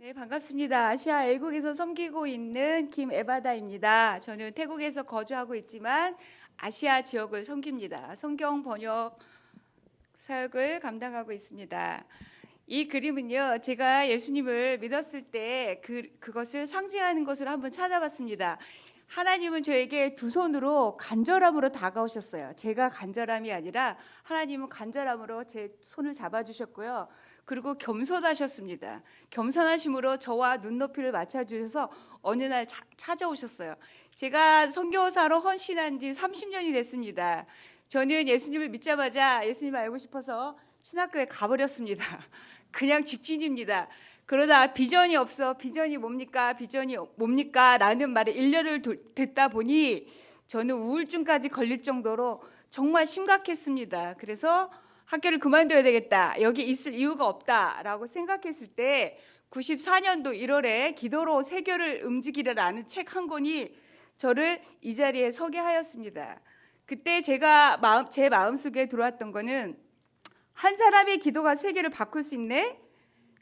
네, 반갑습니다. 아시아 애국에서 섬기고 있는 김에바다입니다. 저는 태국에서 거주하고 있지만 아시아 지역을 섬깁니다. 성경 번역 사역을 감당하고 있습니다. 이 그림은요, 제가 예수님을 믿었을 때 그것을 상징하는 것으로 한번 찾아봤습니다. 하나님은 저에게 두 손으로 간절함으로 다가오셨어요. 제가 간절함이 아니라 하나님은 간절함으로 제 손을 잡아주셨고요. 그리고 겸손하셨습니다. 겸손하심으로 저와 눈높이를 맞춰주셔서 어느 날 찾아오셨어요. 제가 선교사로 헌신한 지 30년이 됐습니다. 저는 예수님을 믿자마자 예수님을 알고 싶어서 신학교에 가버렸습니다. 그냥 직진입니다. 그러다 비전이 없어, 비전이 뭡니까? 비전이 뭡니까? 라는 말에 일년을 듣다 보니 저는 우울증까지 걸릴 정도로 정말 심각했습니다. 그래서 학교를 그만둬야 되겠다. 여기 있을 이유가 없다라고 생각했을 때 94년도 1월에 기도로 세교를 움직이라는 책 한 권이 저를 이 자리에 서게 하였습니다. 그때 제 마음속에 들어왔던 거는 한 사람의 기도가 세계를 바꿀 수 있네?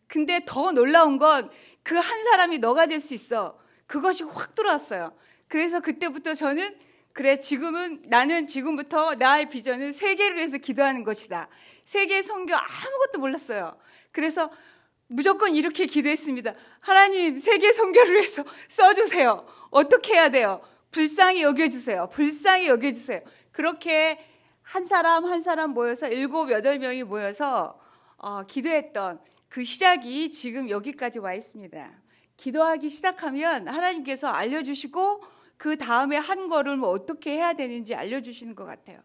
근데 더 놀라운 건 그 한 사람이 너가 될 수 있어. 그것이 확 들어왔어요. 그래서 그때부터 저는 그래, 나는 지금부터 나의 비전은 세계를 위해서 기도하는 것이다. 세계 선교 아무것도 몰랐어요. 그래서 무조건 이렇게 기도했습니다. 하나님, 세계 선교를 위해서 써주세요. 어떻게 해야 돼요? 불쌍히 여겨주세요. 불쌍히 여겨주세요. 그렇게 한 사람 한 사람 모여서 7, 8명이 모여서 기도했던 그 시작이 지금 여기까지 와 있습니다. 기도하기 시작하면 하나님께서 알려주시고 그 다음에 한 걸음을 어떻게 해야 되는지 알려주시는 것 같아요.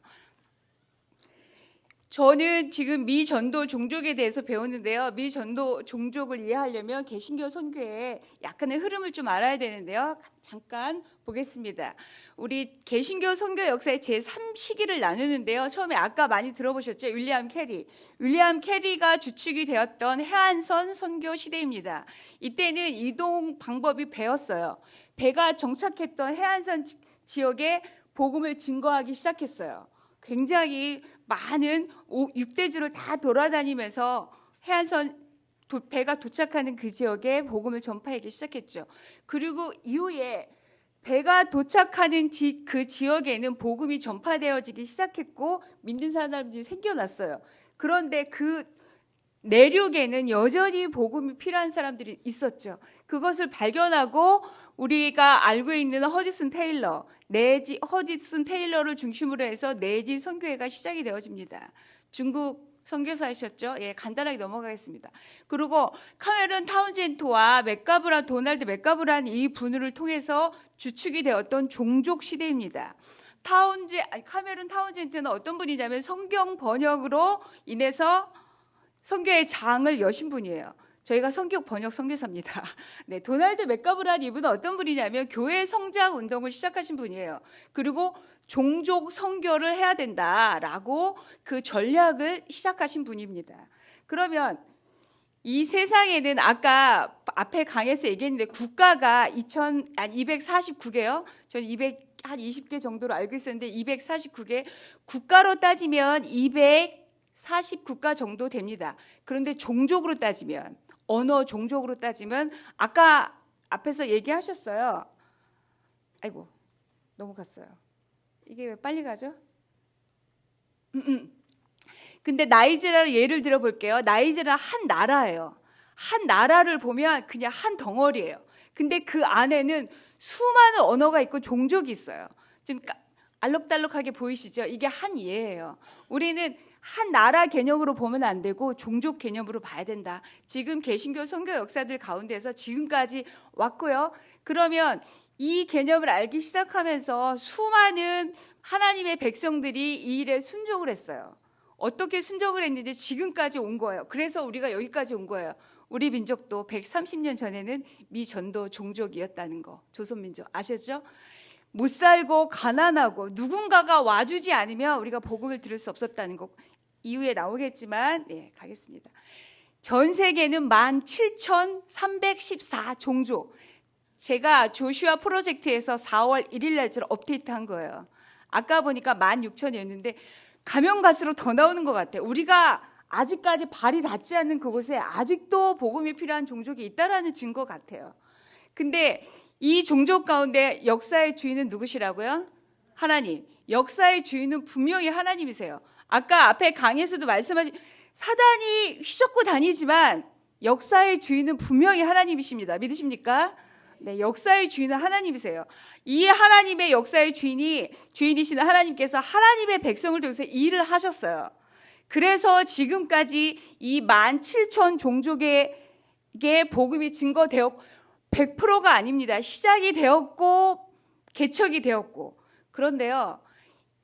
저는 지금 미전도 종족에 대해서 배우는데요. 미전도 종족을 이해하려면 개신교 선교의 약간의 흐름을 좀 알아야 되는데요. 잠깐 보겠습니다. 우리 개신교 선교 역사의 제3시기를 나누는데요. 처음에 아까 많이 들어보셨죠? 윌리엄 캐리. 윌리엄 캐리가 주축이 되었던 해안선 선교 시대입니다. 이때는 이동 방법이 배였어요. 배가 정착했던 해안선 지역에 복음을 증거하기 시작했어요. 굉장히 많은 6대주를 다 돌아다니면서 해안선 배가 도착하는 그 지역에 복음을 전파하기 시작했죠. 그리고 이후에 배가 도착하는 그 지역에는 복음이 전파되어지기 시작했고 믿는 사람들이 생겨났어요. 그런데 그 내륙에는 여전히 복음이 필요한 사람들이 있었죠. 그것을 발견하고 우리가 알고 있는 허디슨 테일러를 중심으로 해서 내지 선교회가 시작이 되어집니다. 중국 선교사이셨죠? 예, 간단하게 넘어가겠습니다. 그리고 카메론 타운젠트와 도널드 맥가브란 이 분을 통해서 주축이 되었던 종족 시대입니다. 카메론 타운젠트는 어떤 분이냐면 성경 번역으로 인해서 선교의 장을 여신 분이에요. 저희가 성경 번역 선교사입니다. 네, 도널드 맥가브란 이분은 어떤 분이냐면 교회 성장 운동을 시작하신 분이에요. 그리고 종족 선교를 해야 된다라고 그 전략을 시작하신 분입니다. 그러면 이 세상에는 아까 앞에 강에서 얘기했는데 국가가 249개요. 저는 220개 정도로 알고 있었는데 249개, 국가로 따지면 240국가 정도 됩니다. 그런데 종족으로 따지면, 언어 종족으로 따지면 아까 앞에서 얘기하셨어요. 아이고, 넘어갔어요. 이게 왜 빨리 가죠? 근데 나이지리아를 예를 들어볼게요. 나이지리아 한 나라예요. 한 나라를 보면 그냥 한 덩어리예요. 근데 그 안에는 수많은 언어가 있고 종족이 있어요. 지금 알록달록하게 보이시죠? 이게 한 이해예요. 우리는 한 나라 개념으로 보면 안 되고 종족 개념으로 봐야 된다. 지금 개신교 선교 역사들 가운데서 지금까지 왔고요. 그러면 이 개념을 알기 시작하면서 수많은 하나님의 백성들이 이 일에 순종을 했어요. 어떻게 순종을 했는지 지금까지 온 거예요. 그래서 우리가 여기까지 온 거예요. 우리 민족도 130년 전에는 미전도 종족이었다는 거. 조선민족 아셨죠? 못 살고 가난하고 누군가가 와주지 않으면 우리가 복음을 들을 수 없었다는 거. 이후에 나오겠지만 가겠습니다. 전 세계는 17,314 종족. 제가 조슈아 프로젝트에서 4월 1일 날짜로 업데이트한 거예요. 아까 보니까 16,000이었는데 가면 갈수록 더 나오는 것 같아요. 우리가 아직까지 발이 닿지 않는 그곳에 아직도 복음이 필요한 종족이 있다라는 증거 같아요. 근데 이 종족 가운데 역사의 주인은 누구시라고요? 하나님. 역사의 주인은 분명히 하나님이세요. 아까 앞에 강의에서도 말씀하신 사단이 휘젓고 다니지만 역사의 주인은 분명히 하나님이십니다. 믿으십니까? 네, 역사의 주인은 하나님이세요. 이 하나님의 역사의 주인이신 하나님께서 하나님의 백성을 통해서 일을 하셨어요. 그래서 지금까지 이 17,000 종족에게 복음이 증거되었고 100%가 아닙니다. 시작이 되었고 개척이 되었고. 그런데요,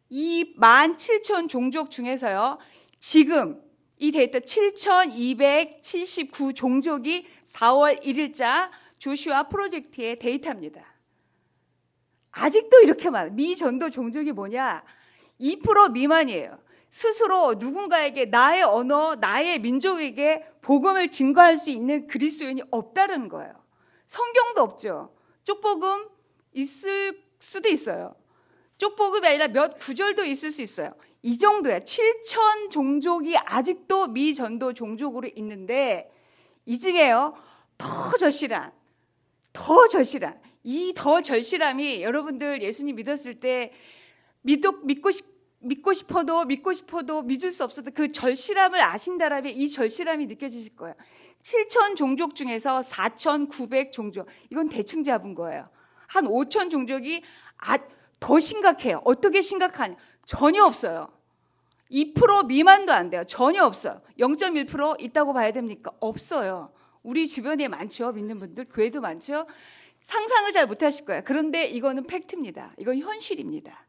이 17,000 종족 중에서요, 지금 이 데이터 7,279 종족이 4월 1일자 조슈아 프로젝트의 데이터입니다. 아직도 이렇게 많아요. 미전도 종족이 뭐냐? 2% 미만이에요. 스스로 누군가에게 나의 언어, 나의 민족에게 복음을 증거할 수 있는 그리스도인이 없다는 거예요. 성경도 없죠. 쪽복음 있을 수도 있어요. 쪽복음이 아니라 몇 구절도 있을 수 있어요. 이 정도야. 7,000 종족이 아직도 미전도 종족으로 있는데 이 중에요, 더 절실한 이 더 절실함이 여러분들 예수님 믿었을 때 믿고 싶어도 믿을 수 없어도 그 절실함을 아신다라면 이 절실함이 느껴지실 거예요. 7,000 종족 중에서 4,900 종족, 이건 대충 잡은 거예요. 한 5,000 종족이 더 심각해요. 어떻게 심각하냐? 전혀 없어요. 2% 미만도 안 돼요. 전혀 없어요. 0.1% 있다고 봐야 됩니까? 없어요. 우리 주변에 많죠. 믿는 분들, 교회도 많죠. 상상을 잘 못하실 거예요. 그런데 이거는 팩트입니다. 이건 현실입니다.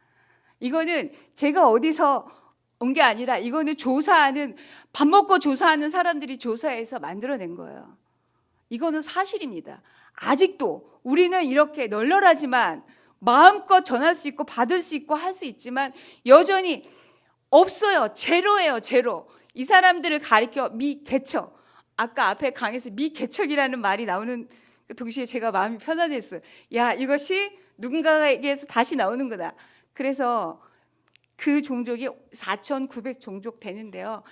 이거는 제가 어디서 온 게 아니라 이거는 밥 먹고 조사하는 사람들이 조사해서 만들어낸 거예요. 이거는 사실입니다. 아직도 우리는 이렇게 널널하지만 마음껏 전할 수 있고 받을 수 있고 할 수 있지만 여전히 없어요. 제로예요. 제로. 이 사람들을 가리켜 미개척. 아까 앞에 강에서 미개척이라는 말이 나오는 동시에 제가 마음이 편안했어요. 야, 이것이 누군가에게서 다시 나오는구나. 그래서 그 종족이 4,900 종족 되는데요.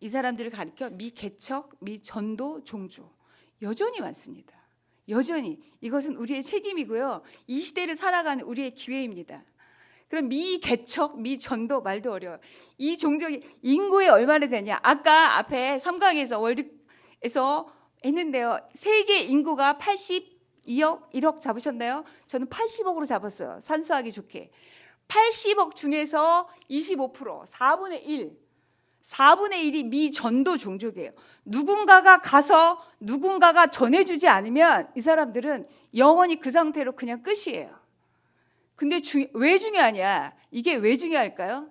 이 사람들을 가리켜 미개척, 미전도 종족. 여전히 많습니다. 여전히. 이것은 우리의 책임이고요. 이 시대를 살아가는 우리의 기회입니다. 그럼 미개척, 미전도 말도 어려워요. 이 종족이 인구에 얼마나 되냐. 아까 앞에 3강에서 월드에서 했는데요. 세계 인구가 82억, 1억 잡으셨나요? 저는 80억으로 잡았어요. 산수하기 좋게. 80억 중에서 25%, 4분의 1. 4분의 1이 미전도 종족이에요. 누군가가 가서 누군가가 전해주지 않으면 이 사람들은 영원히 그 상태로 그냥 끝이에요. 근데 왜 중요하냐? 이게 왜 중요할까요?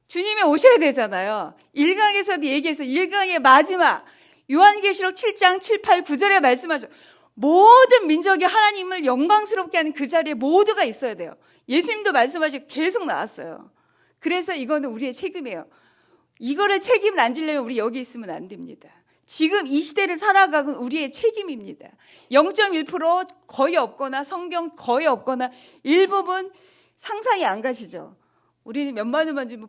주님이 오셔야 되잖아요. 1강에서도 얘기해서 1강의 마지막 요한계시록 7장 7, 8, 9절에 말씀하셔. 모든 민족이 하나님을 영광스럽게 하는 그 자리에 모두가 있어야 돼요. 예수님도 말씀하시고 계속 나왔어요. 그래서 이거는 우리의 책임이에요. 이거를 책임을 안 지려면 우리 여기 있으면 안 됩니다. 지금 이 시대를 살아가는 우리의 책임입니다. 0.1% 거의 없거나 성경 거의 없거나 일부분 상상이 안 가시죠. 우리는 몇만 원만 주면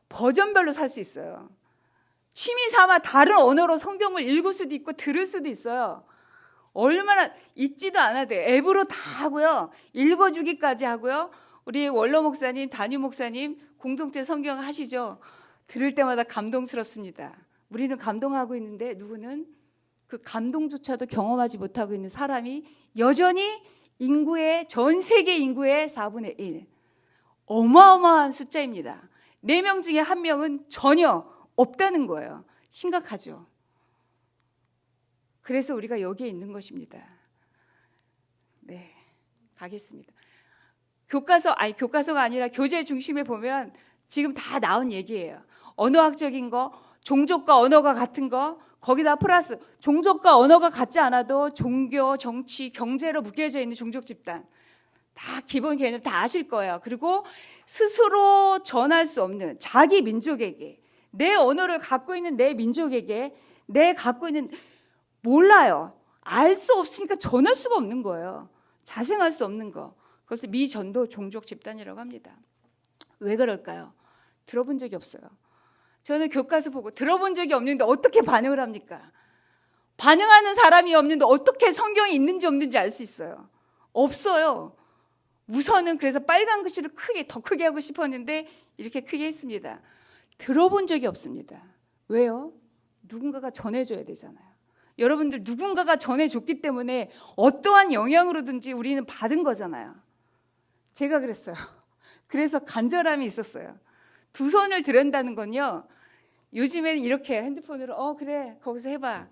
버전별로 살 수 있어요. 취미 삼아 다른 언어로 성경을 읽을 수도 있고 들을 수도 있어요. 얼마나 읽지도 않아도 앱으로 다 하고요. 읽어주기까지 하고요. 우리 원로 목사님, 단유 목사님 공동체 성경 하시죠. 들을 때마다 감동스럽습니다. 우리는 감동하고 있는데 누구는 그 감동조차도 경험하지 못하고 있는 사람이 여전히 전 세계 인구의 4분의 1. 어마어마한 숫자입니다. 4명 중에 1명은 전혀 없다는 거예요. 심각하죠. 그래서 우리가 여기에 있는 것입니다. 네, 가겠습니다. 교과서가 아니라 교재 중심에 보면 지금 다 나온 얘기예요. 언어학적인 거, 종족과 언어가 같은 거, 거기다 플러스 종족과 언어가 같지 않아도 종교, 정치, 경제로 묶여져 있는 종족 집단. 다 기본 개념 다 아실 거예요. 그리고 스스로 전할 수 없는 자기 민족에게, 내 언어를 갖고 있는 내 민족에게 내 갖고 있는 몰라요. 알 수 없으니까 전할 수가 없는 거예요. 자생할 수 없는 거. 그것을 미전도 종족 집단이라고 합니다. 왜 그럴까요? 들어본 적이 없어요. 저는 교과서 보고 들어본 적이 없는데 어떻게 반응을 합니까? 반응하는 사람이 없는데 어떻게 성경이 있는지 없는지 알 수 있어요? 없어요. 우선은 그래서 빨간 글씨를 더 크게 하고 싶었는데 이렇게 크게 했습니다. 들어본 적이 없습니다. 왜요? 누군가가 전해줘야 되잖아요. 여러분들 누군가가 전해줬기 때문에 어떠한 영향으로든지 우리는 받은 거잖아요. 제가 그랬어요. 그래서 간절함이 있었어요. 두 손을 들은다는 건요. 요즘에는 이렇게 핸드폰으로 그래 거기서 해봐.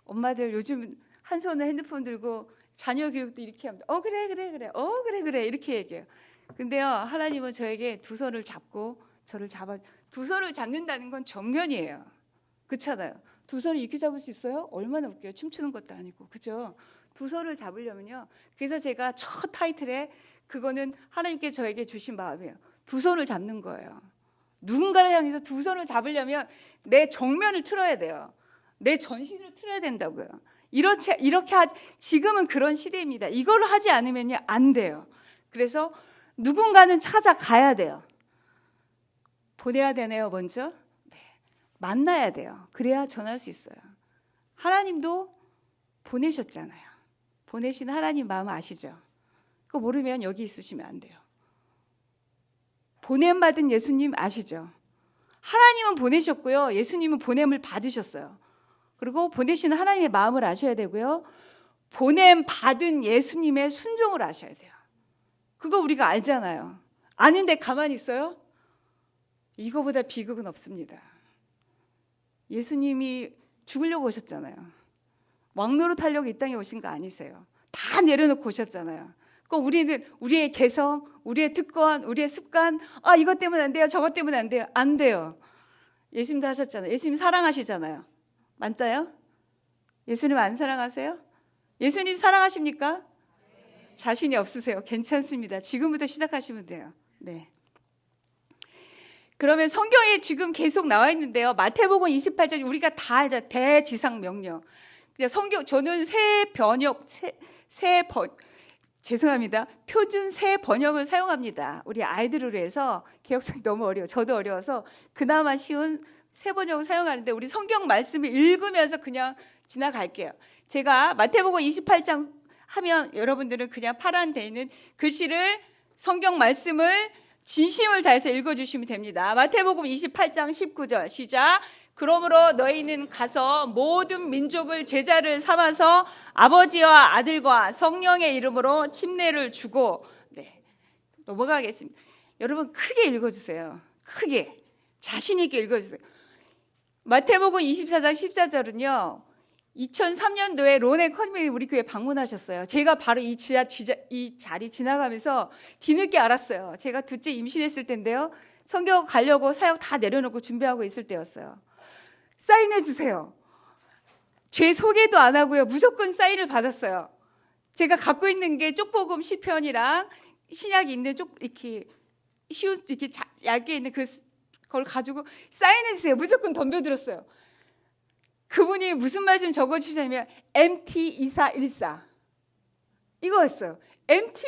엄마들 요즘 한 손은 핸드폰 들고 자녀 교육도 이렇게 합니다. 그래 이렇게 얘기해요. 근데요 하나님은 저에게 두 손을 잡고 저를 두 손을 잡는다는 건 정면이에요. 그렇잖아요. 두 손을 이렇게 잡을 수 있어요? 얼마나 웃겨요. 춤추는 것도 아니고. 그죠? 두 손을 잡으려면요. 그래서 제가 첫 타이틀에 그거는 하나님께 저에게 주신 마음이에요. 두 손을 잡는 거예요. 누군가를 향해서 두 손을 잡으려면 내 정면을 틀어야 돼요. 내 전신을 틀어야 된다고요. 지금은 그런 시대입니다. 이걸 하지 않으면요 안 돼요. 그래서 누군가는 찾아가야 돼요. 보내야 되네요. 먼저 만나야 돼요. 그래야 전할 수 있어요. 하나님도 보내셨잖아요. 보내신 하나님 마음 아시죠? 그거 모르면 여기 있으시면 안 돼요. 보냄받은 예수님 아시죠? 하나님은 보내셨고요. 예수님은 보냄을 받으셨어요. 그리고 보내시는 하나님의 마음을 아셔야 되고요. 보냄받은 예수님의 순종을 아셔야 돼요. 그거 우리가 알잖아요. 아는데 가만히 있어요? 이거보다 비극은 없습니다. 예수님이 죽으려고 오셨잖아요. 왕노릇 하려고 이 땅에 오신 거 아니세요. 다 내려놓고 오셨잖아요. 우리는 우리의 개성, 우리의 특권, 우리의 습관, 이것 때문에 안 돼요, 저것 때문에 안 돼요. 안 돼요. 예수님도 하셨잖아요. 예수님 사랑하시잖아요. 맞나요? 예수님 안 사랑하세요? 예수님 사랑하십니까? 자신이 없으세요. 괜찮습니다. 지금부터 시작하시면 돼요. 네. 그러면 성경에 지금 계속 나와 있는데요. 마태복음 28장 우리가 다 알죠. 대지상 명령. 저는 표준 새 번역을 사용합니다. 우리 아이들을 위해서 개혁성이 너무 어려워요. 저도 어려워서 그나마 쉬운 새 번역을 사용하는데 우리 성경 말씀을 읽으면서 그냥 지나갈게요. 제가 마태복음 28장 하면 여러분들은 그냥 파란 데 있는 글씨를 성경 말씀을 진심을 다해서 읽어주시면 됩니다. 마태복음 28장 19절 시작. 그러므로 너희는 가서 모든 민족을 제자를 삼아서 아버지와 아들과 성령의 이름으로 침례를 주고 넘어가겠습니다. 여러분 크게 읽어주세요. 크게 자신 있게 읽어주세요. 마태복음 24장 14절은요. 2003년도에 론의 컨님이 우리 교회 방문하셨어요. 제가 바로 이 자리 지나가면서 뒤늦게 알았어요. 제가 둘째 임신했을 때인데요. 성경 가려고 사역 다 내려놓고 준비하고 있을 때였어요. 사인해 주세요. 제 소개도 안 하고요. 무조건 사인을 받았어요. 제가 갖고 있는 게 쪽복음 시편이랑 신약이 있는 이렇게 얇게 있는 그걸 가지고 사인해 주세요. 무조건 덤벼들었어요. 그분이 무슨 말씀 적어주시냐면 MT2414 이거였어요. MT?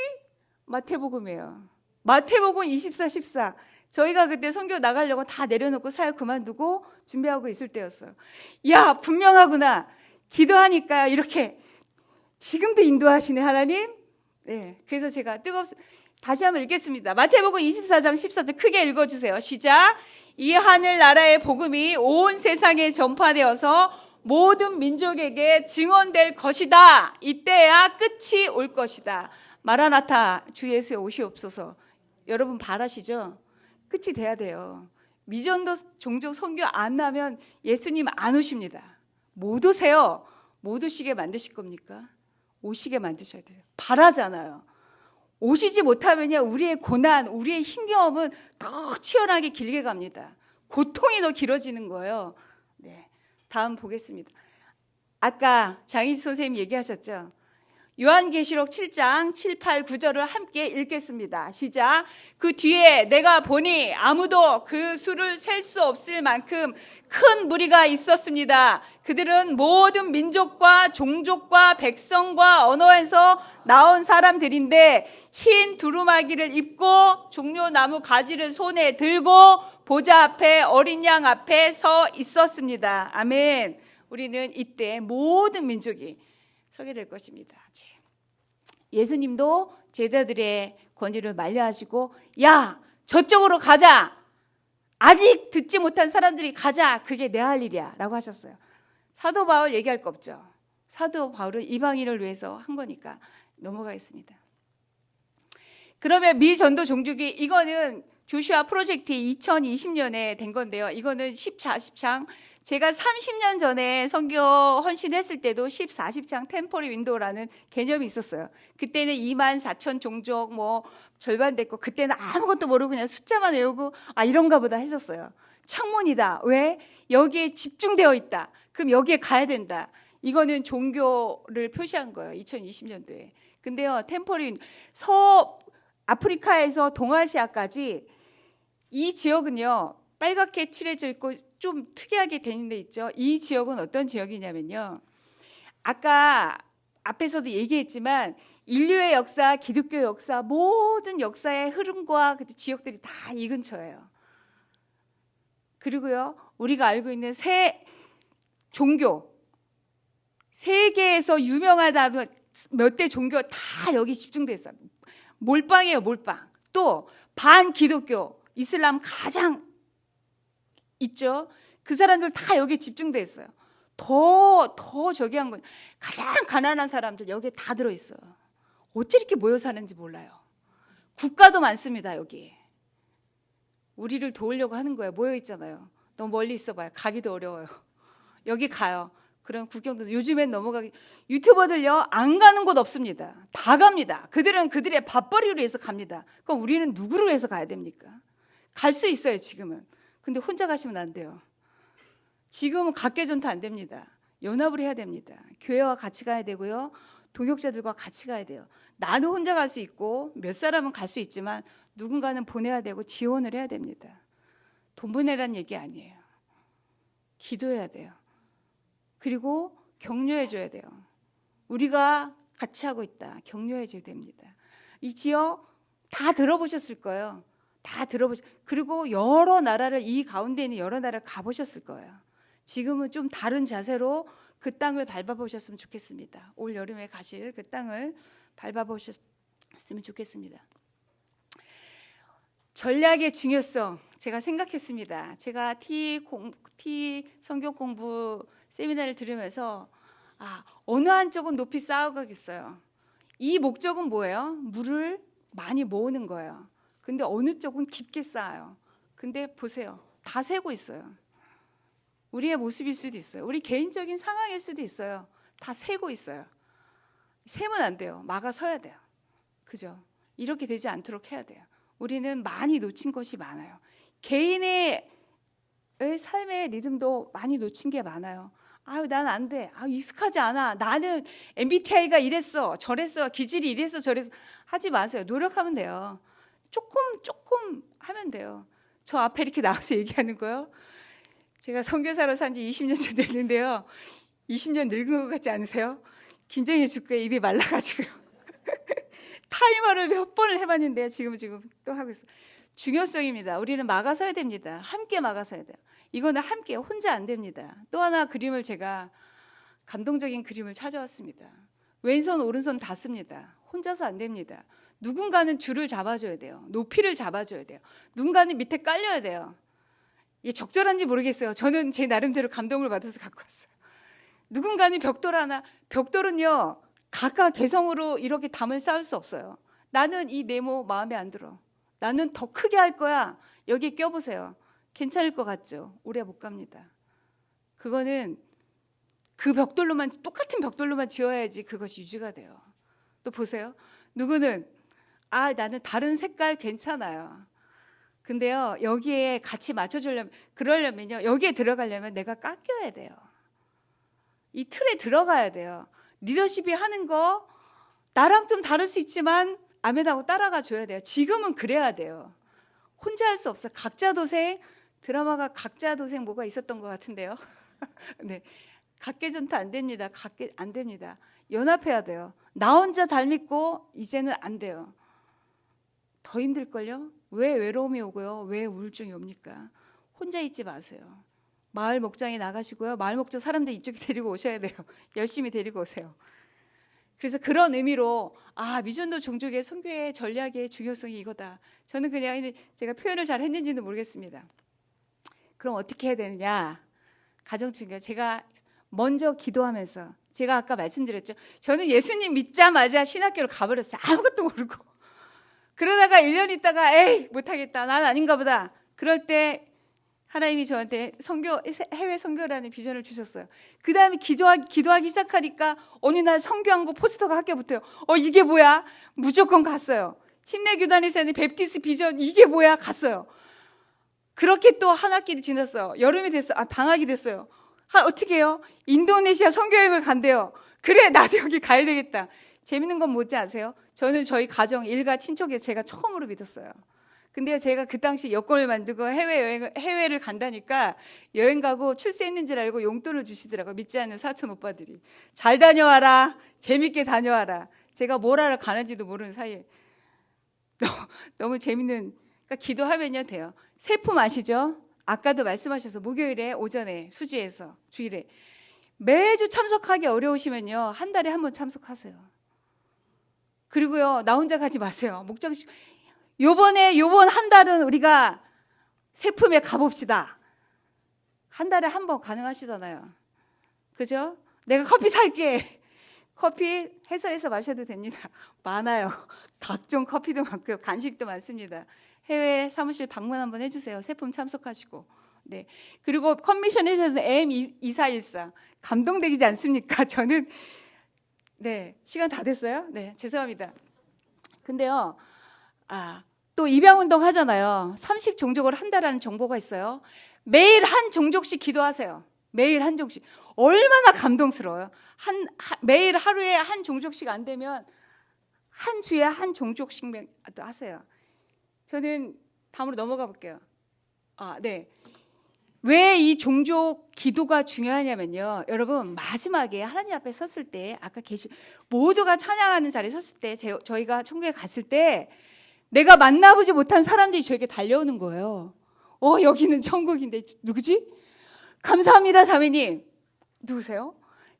마태복음이에요. 마태복음 24:14. 저희가 그때 선교 나가려고 다 내려놓고 사역 그만두고 준비하고 있을 때였어요. 야, 분명하구나. 기도하니까 이렇게 지금도 인도하시네 하나님. 네, 그래서 제가 다시 한번 읽겠습니다. 마태복음 24장 14절 크게 읽어주세요. 시작. 이 하늘나라의 복음이 온 세상에 전파되어서 모든 민족에게 증언될 것이다. 이때야 끝이 올 것이다. 마라나타 주 예수의 오시옵소서. 여러분 바라시죠? 끝이 돼야 돼요. 미전도 종족 선교 안 나면 예수님 안 오십니다. 못 오세요. 못 오시게 만드실 겁니까? 오시게 만드셔야 돼요. 바라잖아요. 오시지 못하면요, 우리의 고난, 우리의 힘겨움은 더 치열하게 길게 갑니다. 고통이 더 길어지는 거예요. 네, 다음 보겠습니다. 아까 장희수 선생님 얘기하셨죠? 요한계시록 7장 7, 8, 9절을 함께 읽겠습니다. 시작. 그 뒤에 내가 보니 아무도 그 수를 셀 수 없을 만큼 큰 무리가 있었습니다. 그들은 모든 민족과 종족과 백성과 언어에서 나온 사람들인데 흰 두루마기를 입고 종려나무 가지를 손에 들고 보좌 앞에 어린 양 앞에 서 있었습니다. 아멘. 우리는 이때 모든 민족이 서게 될 것입니다. 예수님도 제자들의 권유를 만류하시고 야 저쪽으로 가자. 아직 듣지 못한 사람들이 가자. 그게 내 할 일이야 라고 하셨어요. 사도 바울 얘기할 거 없죠. 사도 바울은 이방인을 위해서 한 거니까 넘어가겠습니다. 그러면 미 전도 종주기 이거는 조슈아 프로젝트 2020년에 된 건데요. 이거는 14장 제가 30년 전에 선교 헌신했을 때도 14장 템포리 윈도우라는 개념이 있었어요. 그때는 24,000 종족 뭐 절반 됐고 그때는 아무것도 모르고 그냥 숫자만 외우고 이런가 보다 했었어요. 창문이다. 왜? 여기에 집중되어 있다. 그럼 여기에 가야 된다. 이거는 종교를 표시한 거예요. 2020년도에. 근데요. 템포리 아프리카에서 동아시아까지 이 지역은요. 빨갛게 칠해져 있고 좀 특이하게 돼 있는 데 있죠. 이 지역은 어떤 지역이냐면요. 아까 앞에서도 얘기했지만 인류의 역사, 기독교 역사, 모든 역사의 흐름과 지역들이 다 이 근처예요. 그리고요. 우리가 알고 있는 새 종교, 세계에서 유명하다 몇 대 종교 다 여기 집중돼 있어요. 몰빵이에요, 몰빵. 또 반기독교, 이슬람 가장 있죠. 그 사람들 다 여기에 집중돼 있어요. 더 저기 한 건 가장 가난한 사람들 여기에 다 들어있어요. 어째 이렇게 모여 사는지 몰라요. 국가도 많습니다. 여기. 우리를 도우려고 하는 거예요. 모여 있잖아요. 너무 멀리 있어봐요. 가기도 어려워요. 여기 가요. 그럼 국경도 요즘엔 넘어가기 유튜버들요 안 가는 곳 없습니다. 다 갑니다. 그들은 그들의 밥벌이를 위해서 갑니다. 그럼 우리는 누구를 위해서 가야 됩니까? 갈 수 있어요. 지금은. 근데 혼자 가시면 안 돼요. 지금은 각계전투 안 됩니다. 연합을 해야 됩니다. 교회와 같이 가야 되고요. 동역자들과 같이 가야 돼요. 나는 혼자 갈 수 있고 몇 사람은 갈 수 있지만 누군가는 보내야 되고 지원을 해야 됩니다. 돈 보내라는 얘기 아니에요. 기도해야 돼요. 그리고 격려해 줘야 돼요. 우리가 같이 하고 있다. 격려해 줘야 됩니다. 이 지역 다 들어보셨을 거예요. 그리고 여러 나라를 이 가운데 있는 여러 나라를 가보셨을 거예요. 지금은 좀 다른 자세로 그 땅을 밟아보셨으면 좋겠습니다. 올 여름에 가실 그 땅을 밟아보셨으면 좋겠습니다. 전략의 중요성 제가 생각했습니다. 제가 T 성경 공부 세미나를 들으면서 어느 한쪽은 높이 쌓아가겠어요. 이 목적은 뭐예요? 물을 많이 모으는 거예요. 근데 어느 쪽은 깊게 쌓아요. 근데 보세요. 다 새고 있어요. 우리의 모습일 수도 있어요. 우리 개인적인 상황일 수도 있어요. 다 새고 있어요. 새면 안 돼요. 막아서야 돼요. 그죠? 이렇게 되지 않도록 해야 돼요. 우리는 많이 놓친 것이 많아요. 개인의 삶의 리듬도 많이 놓친 게 많아요. 난 안 돼. 익숙하지 않아. 나는 MBTI가 이랬어. 저랬어. 기질이 이랬어. 저랬어. 하지 마세요. 노력하면 돼요. 조금 하면 돼요. 저 앞에 이렇게 나와서 얘기하는 거요. 제가 선교사로 산 지 20년쯤 됐는데요. 20년 늙은 것 같지 않으세요? 긴장해 죽고요. 입이 말라가지고요. 타이머를 몇 번을 해봤는데 지금 또 하고 있어요. 중요성입니다. 우리는 막아서야 됩니다. 함께 막아서야 돼요. 이거는 함께 혼자 안 됩니다. 또 하나 그림을 제가 감동적인 그림을 찾아왔습니다. 왼손 오른손 다 씁니다. 혼자서 안 됩니다. 누군가는 줄을 잡아줘야 돼요. 높이를 잡아줘야 돼요. 누군가는 밑에 깔려야 돼요. 이게 적절한지 모르겠어요. 저는 제 나름대로 감동을 받아서 갖고 왔어요. 누군가는 벽돌 하나, 벽돌은요 각각 개성으로 이렇게 담을 쌓을 수 없어요. 나는 이 네모 마음에 안 들어. 나는 더 크게 할 거야. 여기 껴보세요. 괜찮을 것 같죠? 오래 못 갑니다. 그거는 그 벽돌로만 똑같은 벽돌로만 지어야지 그것이 유지가 돼요. 또 보세요. 누구는 나는 다른 색깔 괜찮아요. 근데요 여기에 같이 그러려면요 여기에 들어가려면 내가 깎여야 돼요. 이 틀에 들어가야 돼요. 리더십이 하는 거 나랑 좀 다를 수 있지만 아멘하고 따라가 줘야 돼요. 지금은 그래야 돼요. 혼자 할 수 없어요. 각자도생 드라마가 각자도생 뭐가 있었던 것 같은데요. 네, 각계전투 안 됩니다. 안 됩니다. 연합해야 돼요. 나 혼자 잘 믿고 이제는 안 돼요. 더 힘들걸요? 왜 외로움이 오고요? 왜 우울증이 옵니까? 혼자 있지 마세요. 마을 목장에 나가시고요. 마을 목장 사람들 이쪽에 데리고 오셔야 돼요. 열심히 데리고 오세요. 그래서 그런 의미로 미전도 종족의 선교의 전략의 중요성이 이거다. 저는 그냥 제가 표현을 잘 했는지는 모르겠습니다. 그럼 어떻게 해야 되느냐? 가장 중요해요. 제가 먼저 기도하면서, 제가 아까 말씀드렸죠. 저는 예수님 믿자마자 신학교를 가버렸어요. 아무것도 모르고. 그러다가 1년 있다가 에이 못하겠다. 난 아닌가 보다. 그럴 때 하나님이 저한테 해외 선교라는 비전을 주셨어요. 그 다음에 기도하기 시작하니까 어느 날 선교한 거 포스터가 학교에 붙어요. 이게 뭐야? 무조건 갔어요. 침례교단에서는 베프티스 비전 이게 뭐야? 갔어요. 그렇게 또 한 학기를 지났어요. 여름이 됐어요. 방학이 됐어요. 어떻게 해요? 인도네시아 선교여행을 간대요. 그래 나도 여기 가야 되겠다. 재밌는 건 뭔지 아세요? 저는 저희 가정 일가 친척에 제가 처음으로 믿었어요. 근데 제가 그 당시 여권을 만들고 해외를 간다니까 여행 가고 출세했는 줄 알고 용돈을 주시더라고요. 믿지 않는 사촌 오빠들이. 잘 다녀와라. 재밌게 다녀와라. 제가 뭘 하러 가는지도 모르는 사이에. 너무 재밌는, 그러니까 기도하면요 돼요. 세품 아시죠? 아까도 말씀하셔서 목요일에 오전에 수지에서 주일에 매주 참석하기 어려우시면요. 한 달에 한 번 참석하세요. 그리고요. 나 혼자 가지 마세요. 목장식 요번 한 달은 우리가 세품에 가봅시다. 한 달에 한 번 가능하시잖아요. 그죠? 내가 커피 살게. 커피 해서해서 마셔도 됩니다. 많아요. 각종 커피도 많고요. 간식도 많습니다. 해외 사무실 방문 한번 해주세요. 세품 참석하시고. 네. 그리고 컨미션에서 M2414 감동되지 않습니까? 저는 네 시간 다 됐어요. 네 죄송합니다. 근데요. 또 입양운동 하잖아요. 30종족을 한다라는 정보가 있어요. 매일 한 종족씩 기도하세요. 매일 한 종족. 얼마나 감동스러워요. 매일 하루에 한 종족씩 안 되면 한 주에 한 종족씩 하세요. 저는 다음으로 넘어가 볼게요. 네. 왜 이 종족 기도가 중요하냐면요. 여러분 마지막에 하나님 앞에 섰을 때 아까 모두가 찬양하는 자리에 섰을 때 저희가 천국에 갔을 때 내가 만나보지 못한 사람들이 저에게 달려오는 거예요. 여기는 천국인데 누구지? 감사합니다 자매님. 누구세요?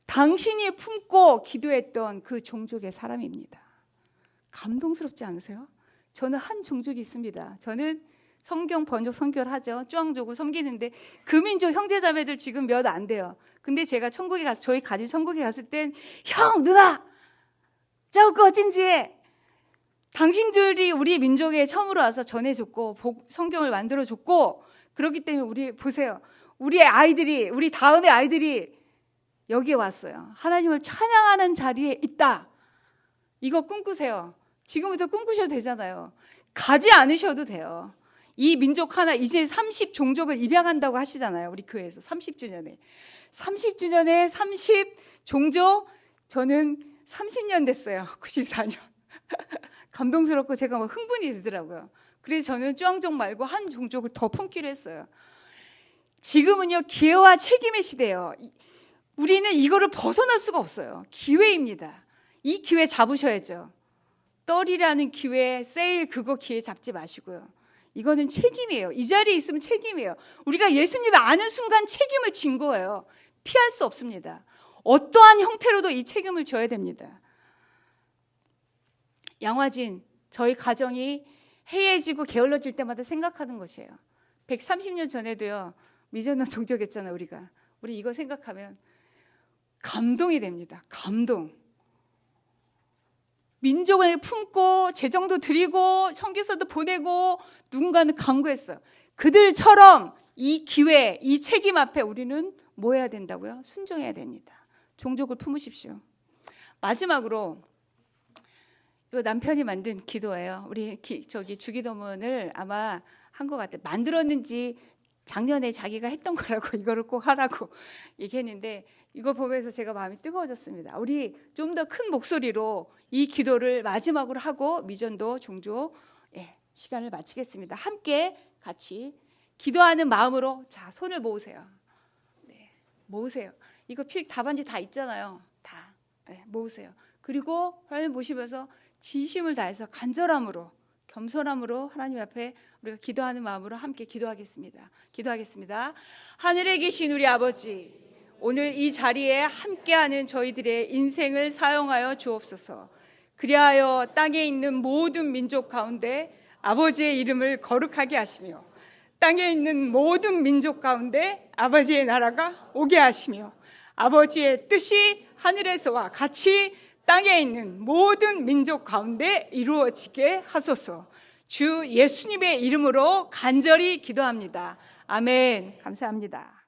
당신이 품고 기도했던 그 종족의 사람입니다. 감동스럽지 않으세요? 저는 한 종족이 있습니다. 저는 성경 번역 선교를 하죠. 쭈앙족을 섬기는데 그 민족 형제자매들 지금 몇 안 돼요. 근데 제가 저희 가진 천국에 갔을 땐 형 누나 저거 진지해. 당신들이 우리 민족에 처음으로 와서 전해줬고 성경을 만들어줬고 그렇기 때문에 우리 보세요. 우리 다음의 아이들이 여기에 왔어요. 하나님을 찬양하는 자리에 있다. 이거 꿈꾸세요. 지금부터 꿈꾸셔도 되잖아요. 가지 않으셔도 돼요. 이 민족 하나 이제 30종족을 입양한다고 하시잖아요. 우리 교회에서 30주년에 30종족 저는 30년 됐어요. 94년. 감동스럽고 제가 흥분이 되더라고요. 그래서 저는 쭈앙족 말고 한 종족을 더 품기로 했어요. 지금은요 기회와 책임의 시대예요. 우리는 이거를 벗어날 수가 없어요. 기회입니다. 이 기회 잡으셔야죠. 떨이라는 기회, 세일 그거 기회 잡지 마시고요. 이거는 책임이에요. 이 자리에 있으면 책임이에요. 우리가 예수님을 아는 순간 책임을 진 거예요. 피할 수 없습니다. 어떠한 형태로도 이 책임을 져야 됩니다. 양화진, 저희 가정이 해이해지고 게을러질 때마다 생각하는 것이에요. 130년 전에도요. 미전노 종족했잖아요. 우리 이거 생각하면 감동이 됩니다. 감동. 민족을 품고 재정도 드리고 선교사도 보내고 누군가는 강구했어요. 그들처럼 이 기회, 이 책임 앞에 우리는 뭐 해야 된다고요? 순종해야 됩니다. 종족을 품으십시오. 마지막으로 이거 남편이 만든 기도예요. 우리 주기도문을 아마 한 것 같아요. 만들었는지 작년에 자기가 했던 거라고 이거를 꼭 하라고 얘기했는데 이거 보면서 제가 마음이 뜨거워졌습니다. 우리 좀 더 큰 목소리로 이 기도를 마지막으로 하고 미전도 종족 시간을 마치겠습니다. 함께 같이 기도하는 마음으로 자 손을 모으세요. 네, 모으세요. 이거 답안지 다 있잖아요. 다 모으세요. 그리고 화면 보시면서 진심을 다해서 간절함으로 겸손함으로 하나님 앞에 우리가 기도하는 마음으로 함께 기도하겠습니다. 하늘에 계신 우리 아버지, 오늘 이 자리에 함께하는 저희들의 인생을 사용하여 주옵소서. 그리하여 땅에 있는 모든 민족 가운데 아버지의 이름을 거룩하게 하시며, 땅에 있는 모든 민족 가운데 아버지의 나라가 오게 하시며, 아버지의 뜻이 하늘에서와 같이 땅에 있는 모든 민족 가운데 이루어지게 하소서. 주 예수님의 이름으로 간절히 기도합니다. 아멘. 감사합니다.